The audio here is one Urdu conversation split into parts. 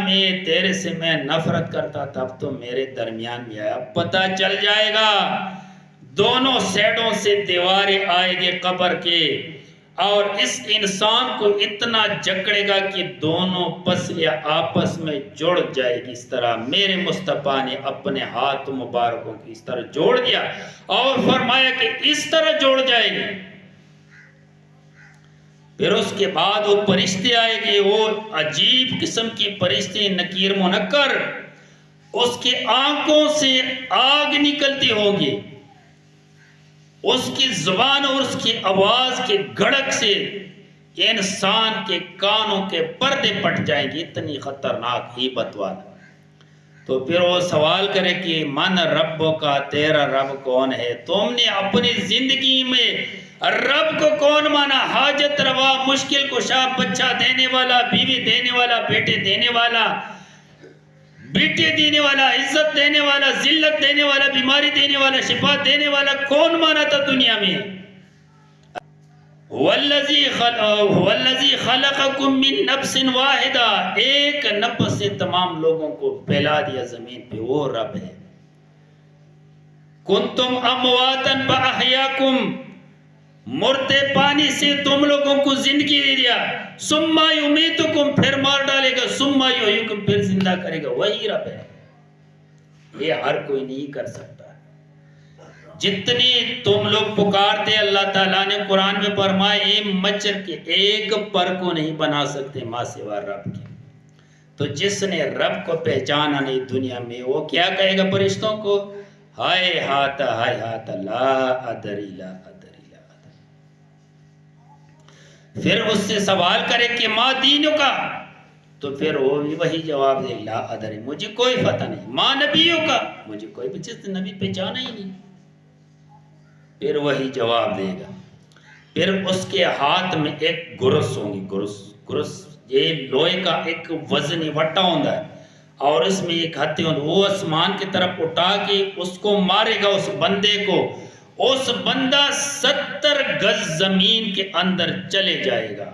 میں تیرے سے میں نفرت کرتا تھا، اب تو میرے درمیان میں آیا، اب پتہ چل جائے گا۔ دونوں سیڈوں سے دیواریں آئے گے قبر کے، اور اس انسان کو اتنا جکڑے گا کہ دونوں پسلیاں آپس میں جڑ جائے گی۔ اس طرح میرے مصطفیٰ نے اپنے ہاتھ مبارکوں کی اس طرح جوڑ دیا اور فرمایا کہ اس طرح جوڑ جائے گی۔ پھر اس کے بعد وہ فرشتے آئے گے، وہ عجیب قسم کی فرشتے، نکیر منکر، اس کے آنکھوں سے آگ نکلتی ہوگی، اس کی زبان اور اس کی آواز کے گھڑک سے انسان کے کانوں کے پردے پھٹ جائیں گے، اتنی خطرناک ہیبت والا۔ تو پھر وہ سوال کرے کہ من ربوں کا، تیرا رب کون ہے؟ تم نے اپنی زندگی میں رب کو کون مانا؟ حاجت روا، مشکل کشا، بچہ دینے والا، بیوی دینے والا، بیٹے دینے والا، بیٹے دینے والا، عزت دینے والا، ذلت دینے والا، بیماری دینے والا، شفا دینے والا کون مانا تھا دنیا میں؟ والذی خلقکم من نفس واحدہ، ایک نفس سے تمام لوگوں کو پھیلا دیا زمین پہ، وہ رب ہے۔ کنتم امواتا فاحیاکم، مرتے پانی سے تم لوگوں کو زندگی دے دیا، ثم یمیتکم، پھر مار ڈالے گا، ثم یحییکم، پھر زندہ کرے گا، وہی رب ہے۔ یہ ہر کوئی نہیں کر سکتا۔ جتنی تم لوگ پکارتے، اللہ تعالیٰ نے قرآن میں فرمایا ایک مچھر کے ایک پر کو نہیں بنا سکتے ماں سوا رب کے۔ تو جس نے رب کو پہچانا نہیں دنیا میں، وہ کیا کہے گا فرشتوں کو؟ ہائے ہاتھ لا ادری لا ادری لا ادری۔ پھر اس سے سوال کرے کہ ماں دینوں کا، تو پھر وہ بھی وہی جواب دے، لا ادری، مجھے کوئی پتہ نہیں۔ ماں نبیوں کا، مجھے کوئی بھی چیز نبی پہچانا ہی نہیں۔ پھر وہی جواب دے گا۔ پھر اس کے ہاتھ میں ایک گرس ہوں گی، گرس یہ لوہے کا ایک وزنی وٹا ہوتا ہے، اور اس میں ایک ہتھے ہوتے، وہ آسمان کی طرف اٹھا کے اس کو مارے گا، اس بندے کو۔ اس بندہ 70 گز زمین کے اندر چلے جائے گا،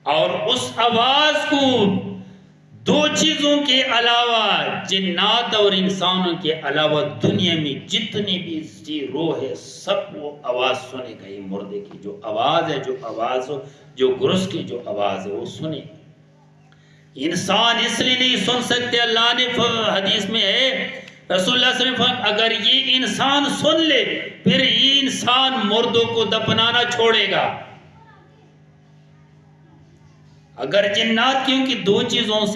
اور اس آواز کو دو چیزوں کے علاوہ، جنات اور انسانوں کے علاوہ دنیا میں جتنی بھی روح ہے، سب وہ آواز سنے گا۔ یہ مردے کی جو آواز ہے، جو گرس کی جو آواز ہے، وہ سنے۔ انسان اس لیے نہیں سن سکتے، اللہ نے حدیث میں ہے، رسول اللہ صلی اللہ علیہ وسلم، اگر یہ انسان سن لے، پھر یہ انسان مردوں کو دفنانا چھوڑے گا۔ اگر جنات، کیونکہ دو چیزوں سے